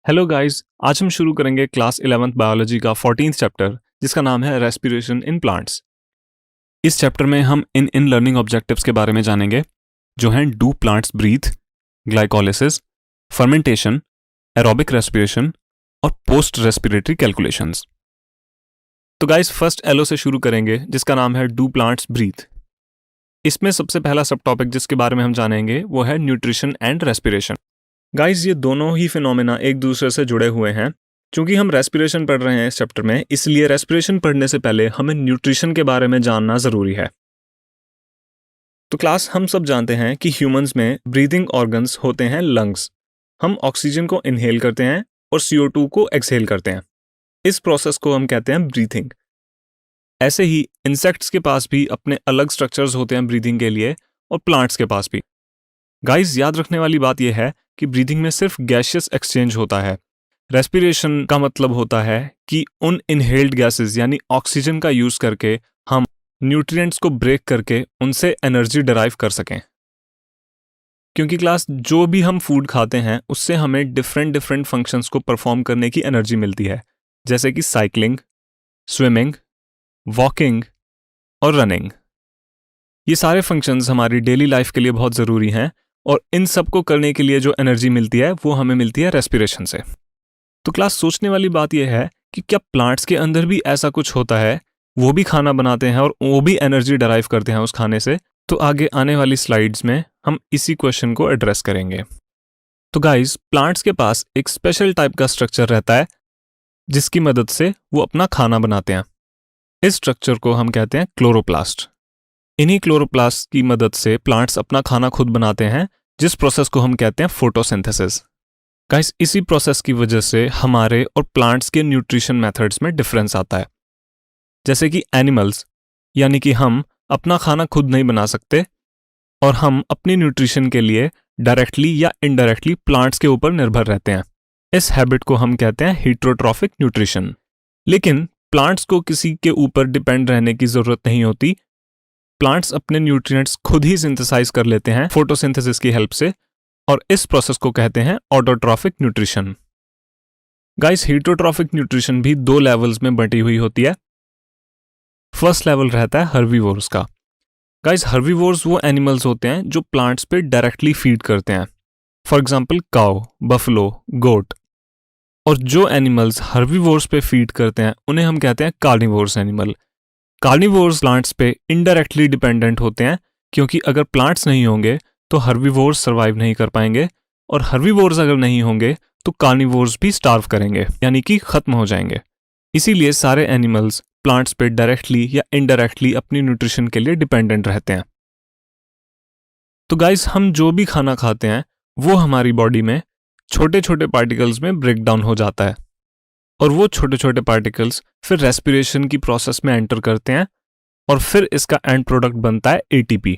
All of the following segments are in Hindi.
हेलो गाइस, आज हम शुरू करेंगे क्लास 11th बायोलॉजी का 14th चैप्टर जिसका नाम है रेस्पिरेशन इन प्लांट्स। इस चैप्टर में हम इन लर्निंग ऑब्जेक्टिव्स के बारे में जानेंगे जो हैं do plants breathe, glycolysis, fermentation, aerobic respiration और पोस्ट रेस्पिरेटरी कैलकुलेशंस। तो गाइस फर्स्ट एलो से शुरू करेंगे जिसका नाम है डू प्लांट्स ब्रीथ। इसमें सबसे पहला सब टॉपिक जिसके बारे में हम जानेंगे वो है न्यूट्रिशन एंड रेस्पिरेशन। गाइस ये दोनों ही फिनोमेना एक दूसरे से जुड़े हुए हैं। क्योंकि हम रेस्पिरेशन पढ़ रहे हैं इस चैप्टर में, इसलिए रेस्पिरेशन पढ़ने से पहले हमें न्यूट्रिशन के बारे में जानना ज़रूरी है। तो क्लास हम सब जानते हैं कि ह्यूमंस में ब्रीदिंग ऑर्गन्स होते हैं लंग्स। हम ऑक्सीजन को इनहेल करते हैं और CO2 को एक्सहेल करते हैं। इस प्रोसेस को हम कहते हैं ब्रीथिंग। ऐसे ही इंसेक्ट्स के पास भी अपने अलग स्ट्रक्चर्स होते हैं ब्रीदिंग के लिए, और प्लांट्स के पास भी। गाइस याद रखने वाली बात यह है कि ब्रीदिंग में सिर्फ गैसियस एक्सचेंज होता है। रेस्पिरेशन का मतलब होता है कि उन इनहेल्ड गैसेस यानी ऑक्सीजन का यूज करके हम न्यूट्रिएंट्स को ब्रेक करके उनसे एनर्जी डिराइव कर सकें। क्योंकि क्लास जो भी हम फूड खाते हैं उससे हमें डिफरेंट फंक्शंस को परफॉर्म करने की एनर्जी मिलती है, जैसे कि साइकिलिंग, स्विमिंग, वॉकिंग और रनिंग। ये सारे फंक्शंस हमारी डेली लाइफ के लिए बहुत ज़रूरी हैं, और इन सब को करने के लिए जो एनर्जी मिलती है वो हमें मिलती है रेस्पिरेशन से। तो क्लास सोचने वाली बात यह है कि क्या प्लांट्स के अंदर भी ऐसा कुछ होता है, वो भी खाना बनाते हैं और वो भी एनर्जी डराइव करते हैं उस खाने से? तो आगे आने वाली स्लाइड्स में हम इसी क्वेश्चन को एड्रेस करेंगे। तो गाइस प्लांट्स के पास एक स्पेशल टाइप का स्ट्रक्चर रहता है जिसकी मदद से वो अपना खाना बनाते हैं। इस स्ट्रक्चर को हम कहते हैं क्लोरोप्लास्ट। इन्हीं क्लोरोप्लास्ट की मदद से प्लांट्स अपना खाना खुद बनाते हैं, जिस प्रोसेस को हम कहते हैं फोटोसिंथेसिस। गाइस इसी प्रोसेस की वजह से हमारे और प्लांट्स के न्यूट्रिशन मेथड्स में डिफरेंस आता है। जैसे कि एनिमल्स यानी कि हम अपना खाना खुद नहीं बना सकते, और हम अपनी न्यूट्रिशन के लिए डायरेक्टली या इनडायरेक्टली प्लांट्स के ऊपर निर्भर रहते हैं। इस हैबिट को हम कहते हैं हीटरोट्रॉफिक न्यूट्रिशन। लेकिन प्लांट्स को किसी के ऊपर डिपेंड रहने की जरूरत नहीं होती। प्लांट्स अपने न्यूट्रिएंट्स खुद ही सिंथेसाइज कर लेते हैं फोटोसिंथेसिस की हेल्प से, और इस प्रोसेस को कहते हैं autotrophic nutrition. Guys heterotrophic nutrition भी 2 लेवल्स में बंटी हुई होती है। फर्स्ट लेवल रहता है हर्बीवोर्स का। गाइस हर्बीवोर्स वो एनिमल्स होते हैं जो प्लांट्स पे डायरेक्टली फीड करते हैं, फॉर एग्जाम्पल काउ, बफलो, गोट। और जो एनिमल्स हर्बीवोर्स पे फीड करते हैं उन्हें हम कहते हैं कार्निवोर्स एनिमल। कार्निवोर्स प्लांट्स पे इनडायरेक्टली डिपेंडेंट होते हैं, क्योंकि अगर प्लांट्स नहीं होंगे तो हर्बीवोर्स सर्वाइव नहीं कर पाएंगे, और हर्बीवोर्स अगर नहीं होंगे तो कार्निवोर्स भी स्टार्व करेंगे, यानी कि खत्म हो जाएंगे। इसीलिए सारे एनिमल्स प्लांट्स पे डायरेक्टली या इनडायरेक्टली अपनी न्यूट्रिशन के लिए डिपेंडेंट रहते हैं। तो गाइस हम जो भी खाना खाते हैं वो हमारी बॉडी में छोटे छोटे पार्टिकल्स में ब्रेक डाउन हो जाता है, और वो छोटे छोटे पार्टिकल्स फिर रेस्पिरेशन की प्रोसेस में एंटर करते हैं, और फिर इसका एंड प्रोडक्ट बनता है ATP।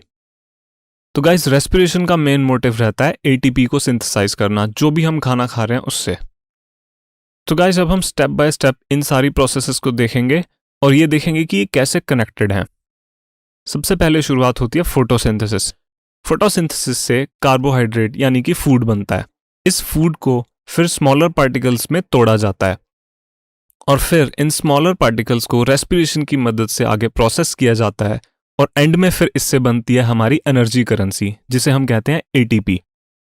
तो गाइस रेस्पिरेशन का मेन मोटिव रहता है ATP को सिंथेसाइज करना, जो भी हम खाना खा रहे हैं उससे। तो गाइस अब हम स्टेप बाय स्टेप इन सारी प्रोसेसेस को देखेंगे और ये देखेंगे कि ये कैसे कनेक्टेड हैं। सबसे पहले शुरुआत होती है फोटोसिंथेसिस। फोटोसिंथेसिस से कार्बोहाइड्रेट यानी कि फूड बनता है। इस फूड को फिर स्मॉलर पार्टिकल्स में तोड़ा जाता है, और फिर इन स्मॉलर पार्टिकल्स को रेस्पिरेशन की मदद से आगे प्रोसेस किया जाता है, और एंड में फिर इससे बनती है हमारी एनर्जी करेंसी जिसे हम कहते हैं ATP।